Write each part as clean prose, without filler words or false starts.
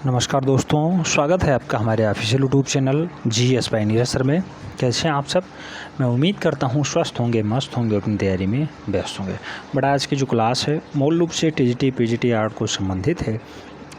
नमस्कार दोस्तों, स्वागत है आपका हमारे official YouTube channel GS Pioneer sir में। कैसे हैं आप सब? मैं उम्मीद करता हूं स्वस्थ होंगे, मस्त होंगे, अपनी तैयारी में व्यस्त होंगे। बट आज की जो क्लास है मूल रूप से टीजीटी पीजीटी आर्ट को संबंधित है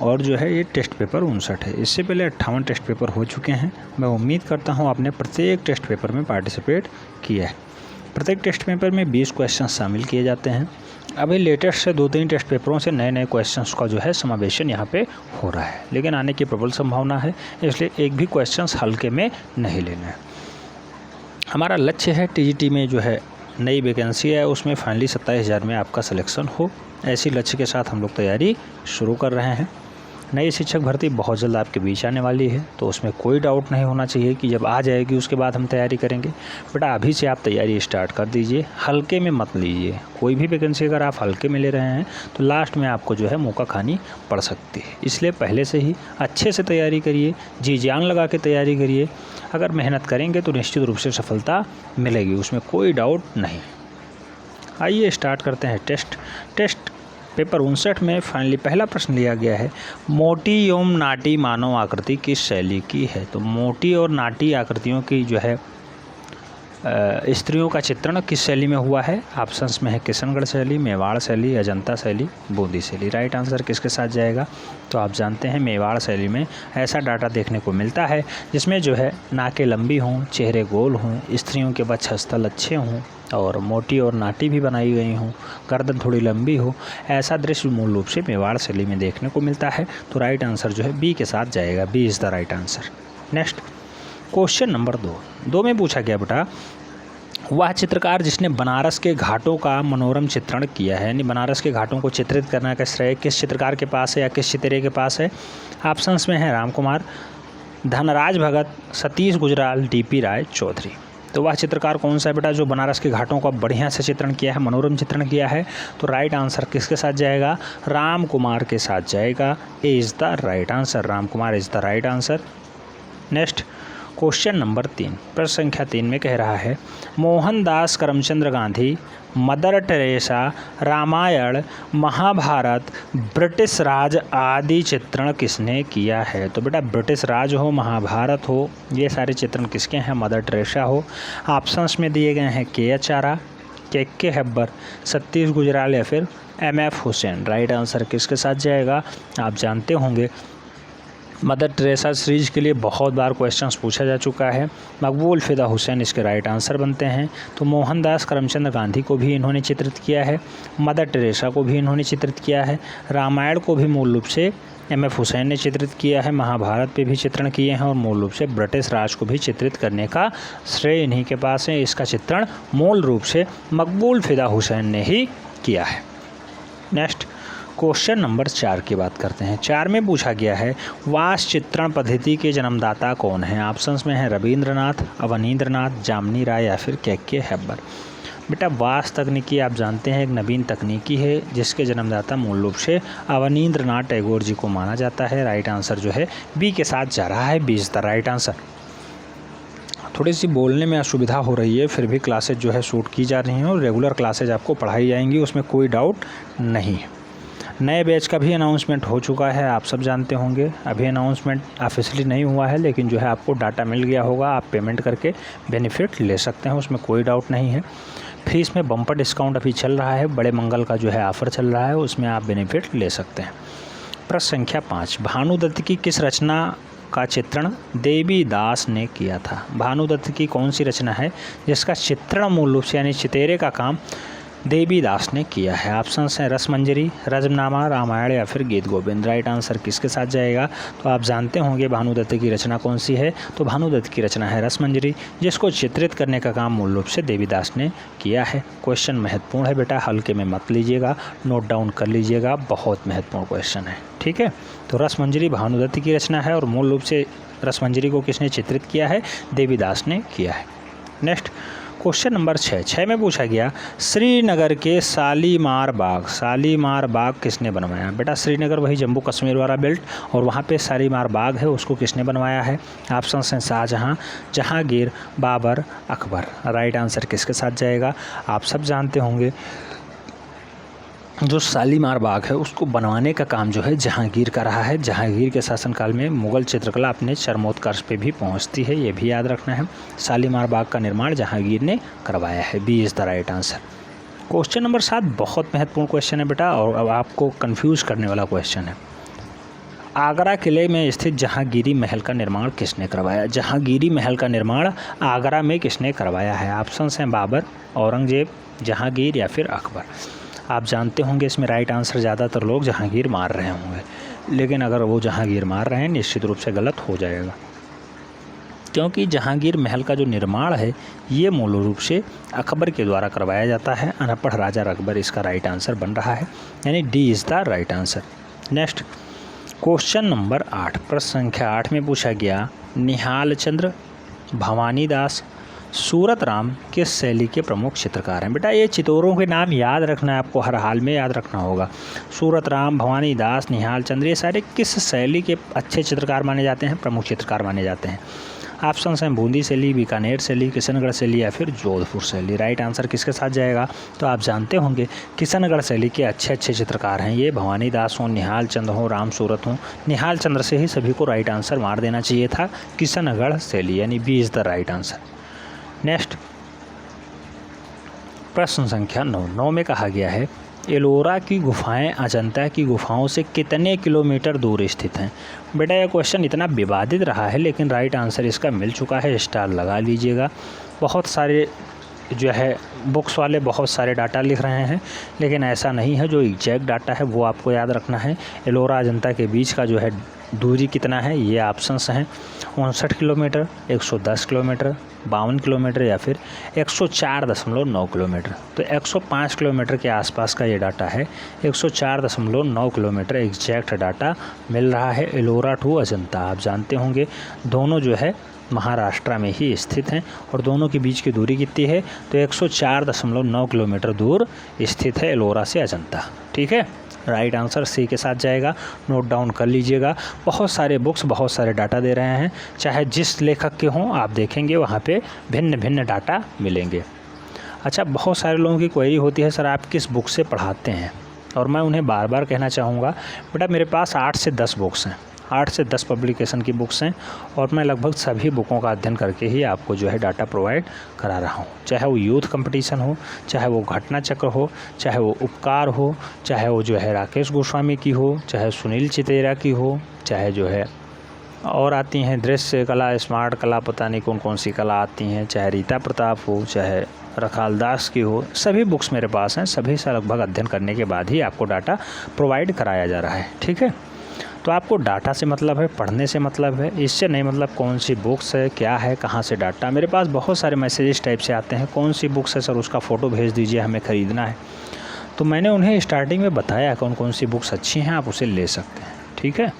और जो है ये टेस्ट पेपर 59 है। इससे पहले 58 टेस्ट पेपर हो चुके हैं। मैं उम्मीद करता हूँ आपने प्रत्येक टेस्ट पेपर में पार्टिसिपेट किया है। प्रत्येक टेस्ट पेपर में 20 क्वेश्चन शामिल किए जाते हैं। अभी लेटेस्ट से 2-3 टेस्ट पेपरों से नए नए क्वेश्चंस का जो है समावेशन यहाँ पे हो रहा है, लेकिन आने की प्रबल संभावना है, इसलिए एक भी क्वेश्चंस हल्के में नहीं लेना है। हमारा लक्ष्य है टीजीटी में जो है नई वैकेंसी है उसमें फाइनली 27,000 में आपका सिलेक्शन हो। ऐसी लक्ष्य के साथ हम लोग तैयारी शुरू कर रहे हैं। नई शिक्षक भर्ती बहुत जल्द आपके बीच आने वाली है, तो उसमें कोई डाउट नहीं होना चाहिए कि जब आ जाएगी उसके बाद हम तैयारी करेंगे। बेटा अभी से आप तैयारी स्टार्ट कर दीजिए, हल्के में मत लीजिए। कोई भी वैकेंसी अगर आप हल्के में ले रहे हैं तो लास्ट में आपको जो है मौका खानी पड़ सकती है। इसलिए पहले से ही अच्छे से तैयारी करिए, जी जान लगा के तैयारी करिए। अगर मेहनत करेंगे तो निश्चित रूप से सफलता मिलेगी, उसमें कोई डाउट नहीं। आइए स्टार्ट करते हैं टेस्ट पेपर 59 में फाइनली पहला प्रश्न लिया गया है, मोटी एवं नाटी मानव आकृति किस शैली की है? तो मोटी और नाटी आकृतियों की जो है स्त्रियों का चित्रण किस शैली में हुआ है? ऑप्शंस में है किशनगढ़ शैली, मेवाड़ शैली, अजंता शैली, बूंदी शैली। राइट आंसर किसके साथ जाएगा? तो आप जानते हैं मेवाड़ शैली में ऐसा डाटा देखने को मिलता है जिसमें जो है नाकें लंबी हों, चेहरे गोल हों, स्त्रियों के वक्षस्थल अच्छे हों और मोटी और नाटी भी बनाई गई हों, गर्दन थोड़ी लंबी हो। ऐसा दृश्य मूल रूप से मेवाड़ शैली में देखने को मिलता है। तो राइट आंसर जो है बी के साथ जाएगा। B is the right answer. Next question number 2 में पूछा गया बेटा, वह चित्रकार जिसने बनारस के घाटों का मनोरम चित्रण किया है, यानी बनारस के घाटों को चित्रित करने का श्रेय किस चित्रकार के पास है या किस चित्रे के पास है? ऑप्शंस में है राम कुमार, धनराज भगत, सतीश गुजराल, डीपी राय चौधरी। तो वह चित्रकार कौन सा है बेटा जो बनारस के घाटों का बढ़िया से चित्रण किया है, मनोरम चित्रण किया है? तो राइट आंसर किसके साथ जाएगा? राम कुमार के साथ जाएगा। A is the right answer. Ram Kumar is the right answer. Next question number 3, प्रश्न संख्या 3 में कह रहा है, Mohandas Karamchand Gandhi, Mother Teresa, Ramayana, Mahabharata, British Raj आदि चित्रण किसने किया है? तो बेटा ब्रिटिश राज हो, महाभारत हो, ये सारे चित्रण किसके हैं? मदर टेरेसा हो। ऑप्शंस में दिए गए हैं के.एच. आरा, के हेब्बर, सतीश गुजराल या फिर एम.एफ. हुसैन। राइट आंसर किसके साथ जाएगा? आप जानते होंगे मदर टेरेसा सीरीज के लिए बहुत बार क्वेश्चंस पूछा जा चुका है। मकबूल फ़िदा हुसैन इसके राइट आंसर बनते हैं। तो मोहनदास करमचंद गांधी को भी इन्होंने चित्रित किया है, मदर टेरेसा को भी इन्होंने चित्रित किया है, रामायण को भी मूल रूप से एम.एफ. हुसैन ने चित्रित किया है, महाभारत पे भी चित्रण किए हैं और मूल रूप से ब्रिटिश राज को भी चित्रित करने का श्रेय इन्हीं के पास है। इसका चित्रण मूल रूप से मकबूल फ़िदा हुसैन ने ही किया है। नेक्स्ट क्वेश्चन नंबर 4 की बात करते हैं। 4 में पूछा गया है, वास चित्रण पद्धति के जन्मदाता कौन है? ऑप्शंस में है रविंद्रनाथ, अवनींद्रनाथ, जामनी राय या फिर के हेब्बर। बेटा वास तकनीकी आप जानते हैं एक नवीन तकनीकी है जिसके जन्मदाता मूल रूप से अवनींद्रनाथ टैगोर जी को माना जाता है। राइट आंसर जो है बी के साथ जा रहा है। B is the right answer. थोड़ी सी बोलने में असुविधा हो रही है, फिर भी क्लासेज जो है शूट की जा रही हैं और रेगुलर क्लासेज आपको पढ़ाई जाएंगी, उसमें कोई डाउट नहीं है। नए बैच का भी अनाउंसमेंट हो चुका है, आप सब जानते होंगे। अभी अनाउंसमेंट ऑफिशियली नहीं हुआ है, लेकिन जो है आपको डाटा मिल गया होगा, आप पेमेंट करके बेनिफिट ले सकते हैं, उसमें कोई डाउट नहीं है। फीस में बम्पर डिस्काउंट अभी चल रहा है, बड़े मंगल का जो है ऑफ़र चल रहा है, उसमें आप बेनिफिट ले सकते हैं। प्रश्न संख्या 5, भानुदत्त की किस रचना का चित्रण देवीदास ने किया था? भानुदत्त की कौन सी रचना है जिसका चित्रण मूल रूप से यानी चितेरे का काम देवीदास ने किया है? ऑप्शंस हैं रसमंजरी, रजमनामा, रामायण या फिर गीत गोविंद। राइट आंसर किसके साथ जाएगा? तो आप जानते होंगे भानुदत्त की रचना कौन सी है। तो भानुदत्त की रचना है रसमंजरी, जिसको चित्रित करने का काम मूल रूप से देवीदास ने किया है। क्वेश्चन महत्वपूर्ण है बेटा, हल्के में मत लीजिएगा, नोट डाउन कर लीजिएगा, बहुत महत्वपूर्ण क्वेश्चन है। ठीक है, तो रसमंजरी भानुदत्त की रचना है और मूल रूप से रसमंजरी को किसने चित्रित किया है? देवीदास ने किया है। नेक्स्ट क्वेश्चन नंबर 6 में पूछा गया, श्रीनगर के शालीमार बाग किसने बनवाया? बेटा श्रीनगर वही जम्मू कश्मीर वाला बेल्ट और वहाँ पे शालीमार बाग है, उसको किसने बनवाया है? ऑप्शन हैं शाहजहाँ, जहांगीर, बाबर, अकबर। राइट आंसर किसके साथ जाएगा? आप सब जानते होंगे जो शालीमार बाग है उसको बनवाने का काम जो है जहांगीर का रहा है। जहांगीर के शासनकाल में मुग़ल चित्रकला अपने चरमोत्कर्ष पे भी पहुंचती है, ये भी याद रखना है। शालीमार बाग का निर्माण जहांगीर ने करवाया है। B is the right answer. Question number 7 बहुत महत्वपूर्ण क्वेश्चन है बेटा, और अब आपको कंफ्यूज करने वाला क्वेश्चन है। आगरा किले में स्थित जहांगीरी महल का निर्माण किसने करवाया? जहांगीरी महल का निर्माण आगरा में किसने करवाया है? ऑप्शंस हैं बाबर, औरंगजेब, जहांगीर या फिर अकबर। आप जानते होंगे इसमें राइट आंसर ज़्यादातर लोग जहांगीर मार रहे होंगे, लेकिन अगर वो जहांगीर मार रहे हैं निश्चित रूप से गलत हो जाएगा, क्योंकि जहांगीर महल का जो निर्माण है ये मूल रूप से अकबर के द्वारा करवाया जाता है। अनपढ़ राजा अकबर इसका राइट आंसर बन रहा है, यानी D is the right answer. Next question number 8 प्रश्न संख्या 8 में पूछा गया, निहाल चंद्र, भवानी दास, सूरत राम किस शैली के प्रमुख चित्रकार हैं? बेटा ये चित्रों के नाम याद रखना है, आपको हर हाल में याद रखना होगा। सूरत राम, भवानी दास, निहाल चंद्र, ये सारे किस शैली के अच्छे चित्रकार माने जाते हैं, प्रमुख चित्रकार माने जाते हैं? ऑप्शंस हैं बूंदी शैली, बीकानेर शैली, किशनगढ़ शैली या फिर जोधपुर शैली। राइट आंसर किसके साथ जाएगा? तो आप जानते होंगे किशनगढ़ शैली के अच्छे चित्रकार हैं ये। भवानी दास हों, निहाल चंद्र हों, राम सूरत हों। निहाल चंद्र से ही सभी को राइट आंसर मार देना चाहिए था, किशनगढ़ शैली, यानी B is the right answer. Next प्रश्न संख्या 9 में कहा गया है, एलोरा की गुफाएं अजंता की गुफाओं से कितने किलोमीटर दूर स्थित हैं? बेटा यह क्वेश्चन इतना विवादित रहा है, लेकिन राइट आंसर इसका मिल चुका है, स्टार लगा लीजिएगा। बहुत सारे जो है बुक्स वाले बहुत सारे डाटा लिख रहे हैं, लेकिन ऐसा नहीं है। जो एग्जैक्ट डाटा है वो आपको याद रखना है। एलोरा अजंता के बीच का जो है दूरी कितना है, ये ऑप्शंस हैं 59 किलोमीटर, 110 किलोमीटर, 52 किलोमीटर या फिर 104.9 किलोमीटर। तो 105 किलोमीटर के आसपास का ये डाटा है, 104.9 किलोमीटर एग्जैक्ट डाटा मिल रहा है एलोरा टू अजंता। आप जानते होंगे दोनों जो है महाराष्ट्र में ही स्थित हैं, और दोनों के बीच की दूरी कितनी है? तो 104.9 किलोमीटर दूर स्थित है एलोरा से अजंता। ठीक है, राइट आंसर सी के साथ जाएगा, नोट डाउन कर लीजिएगा। बहुत सारे बुक्स बहुत सारे डाटा दे रहे हैं, चाहे जिस लेखक के हों आप देखेंगे वहाँ पे भिन्न भिन्न डाटा मिलेंगे। अच्छा, बहुत सारे लोगों की क्वेरी होती है सर आप किस बुक से पढ़ाते हैं, और मैं उन्हें बार बार कहना चाहूँगा बेटा मेरे पास 8 से 10 बुक्स हैं, 8 से 10 पब्लिकेशन की बुक्स हैं, और मैं लगभग सभी बुकों का अध्ययन करके ही आपको जो है डाटा प्रोवाइड करा रहा हूँ। चाहे वो यूथ कंपटीशन हो, चाहे वो घटना चक्र हो, चाहे वो उपकार हो, चाहे वो जो है राकेश गोस्वामी की हो, चाहे सुनील चितेरा की हो, चाहे जो है और आती हैं दृश्य कला, स्मार्ट कला, पता नहीं कौन कौन सी कला आती हैं, चाहे रीता प्रताप हो, चाहे रखाल दास की हो, सभी बुक्स मेरे पास हैं। सभी से लगभग अध्ययन करने के बाद ही आपको डाटा प्रोवाइड कराया जा रहा है। ठीक है, तो आपको डाटा से मतलब है, पढ़ने से मतलब है, इससे नहीं मतलब कौन सी बुक्स है, क्या है, कहाँ से डाटा। मेरे पास बहुत सारे मैसेजेस टाइप से आते हैं, कौन सी बुक्स है सर उसका फ़ोटो भेज दीजिए, हमें ख़रीदना है। तो मैंने उन्हें स्टार्टिंग में बताया कौन कौन सी बुक्स अच्छी हैं, आप उसे ले सकते हैं। ठीक है,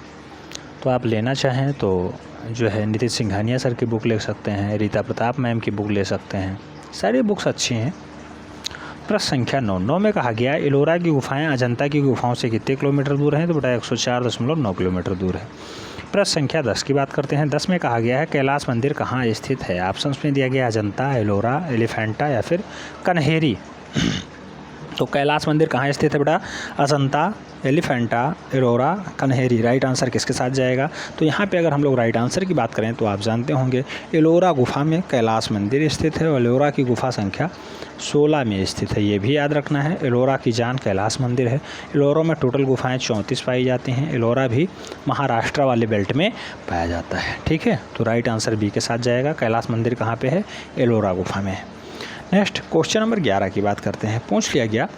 तो आप लेना चाहें तो जो है नीतीश सिंघानिया सर की बुक ले सकते हैं, रीता प्रताप मैम की बुक ले सकते हैं, सारी बुक्स अच्छी हैं। प्रश्न संख्या 9 में कहा गया एलोरा की गुफाएं अजंता की गुफाओं से कितने किलोमीटर दूर हैं? तो बेटा 104.9 किलोमीटर दूर है। प्रश्न संख्या 10 की बात करते हैं। 10 में कहा गया है कैलाश मंदिर कहाँ स्थित है? ऑप्शंस में दिया गया अजंता, एलोरा, एलिफेंटा या फिर कन्हेरी। तो कैलाश मंदिर कहाँ स्थित है बेटा? अजंता, एलिफेंटा, एलोरा, कन्हेरी। राइट आंसर किसके साथ जाएगा? तो यहाँ पे अगर हम लोग राइट आंसर की बात करें तो आप जानते होंगे एलोरा गुफा में कैलाश मंदिर स्थित है, और एलोरा की गुफा संख्या 16 में स्थित है, ये भी याद रखना है। एलोरा की जान कैलाश मंदिर है। एलोरा में टोटल गुफाएं 34 पाई जाती हैं। एलोरा भी महाराष्ट्र वाले बेल्ट में पाया जाता है। ठीक है, तो राइट आंसर बी के साथ जाएगा। कैलाश मंदिर कहाँ पे है? एलोरा गुफा में है। नेक्स्ट क्वेश्चन नंबर 11 की बात करते हैं। पूछ लिया गया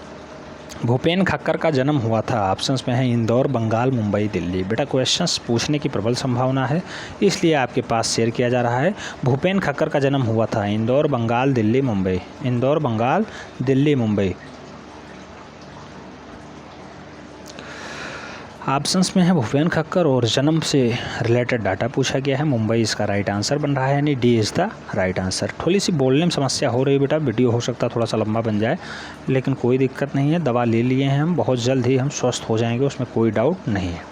भूपेन खक्कर का जन्म हुआ था, ऑप्शंस में है इंदौर, बंगाल, मुंबई, दिल्ली। बेटा क्वेश्चंस पूछने की प्रबल संभावना है, इसलिए आपके पास शेयर किया जा रहा है। भूपेन खक्कर का जन्म हुआ था इंदौर, बंगाल, दिल्ली, मुंबई। इंदौर, बंगाल, दिल्ली, मुंबई। ऑप्शंस में है भूपेन खक्कर, और जन्म से रिलेटेड डाटा पूछा गया है। मुंबई इसका राइट आंसर बन रहा है, यानी D is the right answer. थोड़ी सी बोलने में समस्या हो रही है बेटा, वीडियो हो सकता है थोड़ा सा लंबा बन जाए, लेकिन कोई दिक्कत नहीं है। दवा ले लिए हैं हम, बहुत जल्द ही हम स्वस्थ हो जाएंगे, उसमें कोई डाउट नहीं है।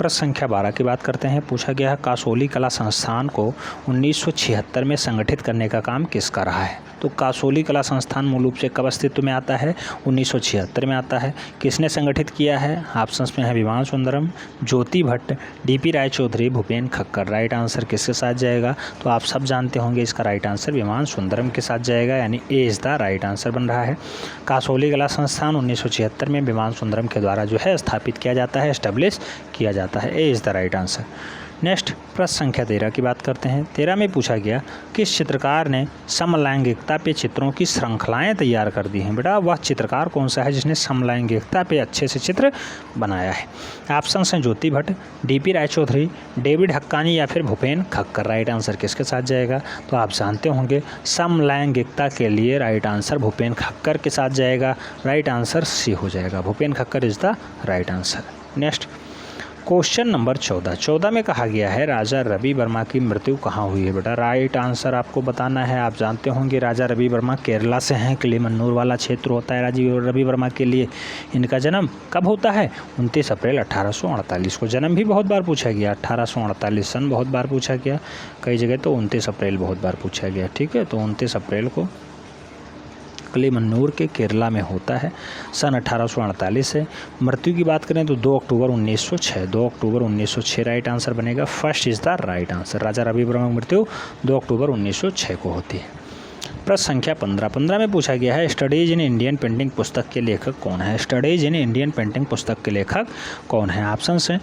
प्रश्न संख्या 12 की बात करते हैं। पूछा गया है कासोली कला संस्थान को 1976 में संगठित करने का काम किसका रहा है। तो कासोली कला संस्थान मूल रूप से कब अस्तित्व में आता है, 1976 में आता है। किसने संगठित किया है, ऑप्शंस में है Viman Sundaram, Jyoti Bhatt, DP Raychaudhuri, Bhupen Khakhar. Right answer किसके साथ जाएगा, तो आप सब जानते होंगे इसका राइट आंसर विमान सुंदरम के साथ जाएगा, यानी ए इज़ द राइट आंसर बन रहा है। कासोली कला संस्थान 1976 में विमान सुंदरम के द्वारा जो है स्थापित किया जाता है, एस्टेब्लिश किया जाता है, ए is the right answer. Next प्रश्न संख्या 13 की बात करते हैं। 13 में पूछा गया किस चित्रकार ने समलैंगिकता पे चित्रों की श्रृंखलाएं तैयार कर दी हैं। बेटा वह चित्रकार कौन सा है जिसने समलैंगिकता पे अच्छे से चित्र बनाया है। ऑप्शन हैं ज्योति भट्ट, डीपी रायचौधरी, डेविड हक्कानी या फिर भूपेन खक्कर। राइट आंसर किसके साथ जाएगा, तो आप जानते होंगे समलैंगिकता के लिए राइट आंसर भूपेन खक्कर के साथ जाएगा। राइट आंसर सी हो जाएगा, Bhupen Khakhar is the right answer. Next question number 14 में कहा गया है राजा रवि वर्मा की मृत्यु कहाँ हुई है। बेटा राइट आंसर आपको बताना है। आप जानते होंगे राजा रवि वर्मा केरला से हैं, किलिमन्नूर वाला क्षेत्र होता है राजा रवि वर्मा के लिए। इनका जन्म कब होता है, 29 अप्रैल 1848 को। जन्म भी बहुत बार पूछा गया, 1848 सन बहुत बार पूछा गया, कई जगह तो 29 अप्रैल बहुत बार पूछा गया। ठीक है, तो 29 अप्रैल को किलिमन्नूर के केरला में होता है, सन 1848 है। मृत्यु की बात करें तो 2 अक्टूबर 1906, 2 अक्टूबर 1906 राइट आंसर बनेगा। First is the right answer. Raja Ravi Varma की मृत्यु 2 अक्टूबर 1906 को होती है। प्रश्न संख्या 15 में पूछा गया है स्टडीज इन इंडियन पेंटिंग पुस्तक के लेखक कौन है। स्टडीज इन इंडियन पेंटिंग पुस्तक के लेखक कौन है। ऑप्शन हैं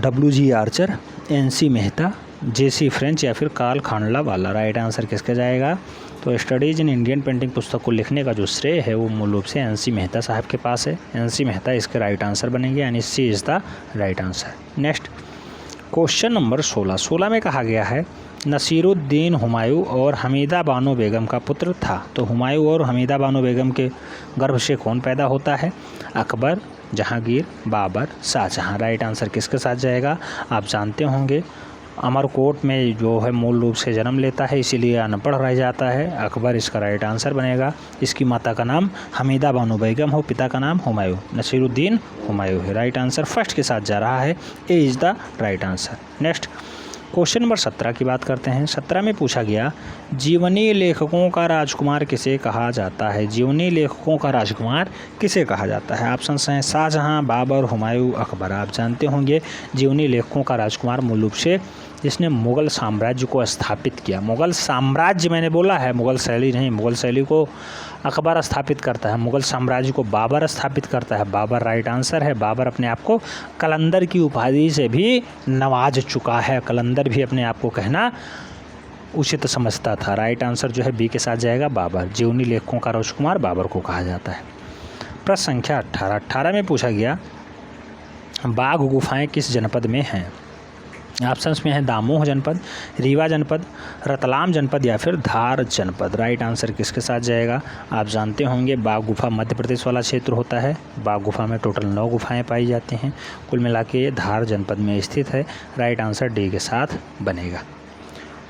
WG Archer, NC Mehta, JC French या फिर कार्ल खांडलावाला। राइट आंसर किसका जाएगा, तो स्टडीज इन इंडियन पेंटिंग पुस्तक को लिखने का जो श्रेय है वो मूल रूप से NC मेहता साहब के पास है। NC मेहता इसके राइट आंसर बनेंगे, यानी C is the right answer. Next question number 16 में कहा गया है नसीरुद्दीन हुमायूं और हमीदा बानो बेगम का पुत्र था। तो हुमायूं और हमीदा बानो बेगम के गर्भ से कौन पैदा होता है, अकबर, जहांगीर, बाबर, शाहजहां। राइट आंसर किसके साथ जाएगा, आप जानते होंगे अमरकोट में जो है मूल रूप से जन्म लेता है, इसीलिए अनपढ़ रह जाता है। अकबर इसका राइट आंसर बनेगा। इसकी माता का नाम हमीदा बानो बेगम हो, पिता का नाम हुमायूं, नसीरुद्दीन हुमायूं है। राइट आंसर फर्स्ट के साथ जा रहा है, ए is the right answer. Next question number 17 की बात करते हैं। 17 में पूछा गया जीवनी लेखकों का राजकुमार किसे कहा जाता है। जीवनी लेखकों का राजकुमार किसे कहा जाता है। ऑप्शन हैं शाहजहां, बाबर, हुमायूं, अकबर। आप जानते होंगे जीवनी लेखकों का राजकुमार मूल रूप से जिसने मुग़ल साम्राज्य को स्थापित किया। मुग़ल साम्राज्य मैंने बोला है, मुग़ल शैली नहीं। मुग़ल शैली को अकबर स्थापित करता है, मुग़ल साम्राज्य को बाबर स्थापित करता है। बाबर राइट आंसर है। बाबर अपने आप को कलंदर की उपाधि से भी नवाज चुका है। कलंदर भी अपने आप को कहना उचित समझता था। राइट आंसर जो है बी के साथ जाएगा, बाबर। जीवनी लेखकों का राजकुमार बाबर को कहा जाता है। प्रश्न संख्या 18 में पूछा गया बाघ गुफाएं किस जनपद में हैं। ऑप्शंस में है दामोह जनपद, रीवा जनपद, रतलाम जनपद या फिर धार जनपद। राइट आंसर किसके साथ जाएगा, आप जानते होंगे बाघ गुफा मध्य प्रदेश वाला क्षेत्र होता है। बाघ गुफा में टोटल 9 गुफाएं पाई जाती हैं, कुल मिला के ये धार जनपद में स्थित है। राइट आंसर डी के साथ बनेगा।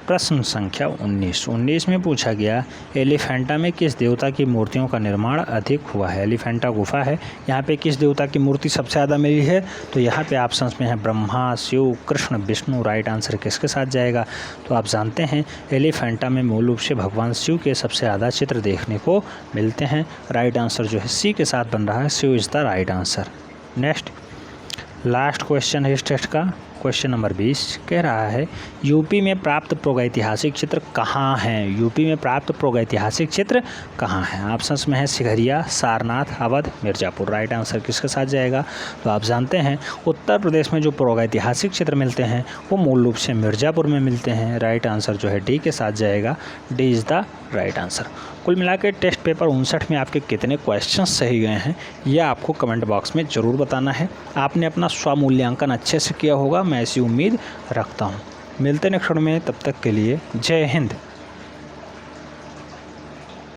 प्रश्न संख्या 19 में पूछा गया एलिफेंटा में किस देवता की मूर्तियों का निर्माण अधिक हुआ है। एलिफेंटा गुफा है, यहाँ पे किस देवता की मूर्ति सबसे ज़्यादा मिली है, तो यहाँ पे ऑप्शंस में है ब्रह्मा, शिव, कृष्ण, विष्णु। राइट आंसर किसके साथ जाएगा, तो आप जानते हैं एलिफेंटा में मूल रूप से भगवान शिव के सबसे ज़्यादा चित्र देखने को मिलते हैं। राइट आंसर जो है सी के साथ बन रहा है, Shiv is the right answer. Next last question है इस टेस्ट का, क्वेश्चन नंबर 20 कह रहा है यूपी में प्राप्त प्रागैतिहासिक चित्र कहाँ हैं। यूपी में प्राप्त प्रागैतिहासिक चित्र कहाँ हैं। ऑप्शंस में है सिकरिया, सारनाथ, अवध, मिर्ज़ापुर। राइट आंसर किसके साथ जाएगा, तो आप जानते हैं उत्तर प्रदेश में जो प्रागैतिहासिक चित्र मिलते हैं वो मूल रूप से मिर्ज़ापुर में मिलते हैं। राइट आंसर जो है डी के साथ जाएगा, D is the right answer. कुल मिला के टेस्ट पेपर 59 में आपके कितने क्वेश्चन सही गए हैं यह आपको कमेंट बॉक्स में ज़रूर बताना है। आपने अपना स्वमूल्यांकन अच्छे से किया होगा, मैं ऐसी उम्मीद रखता हूँ। मिलते नेक्स्ट वीडियो में, तब तक के लिए जय हिंद।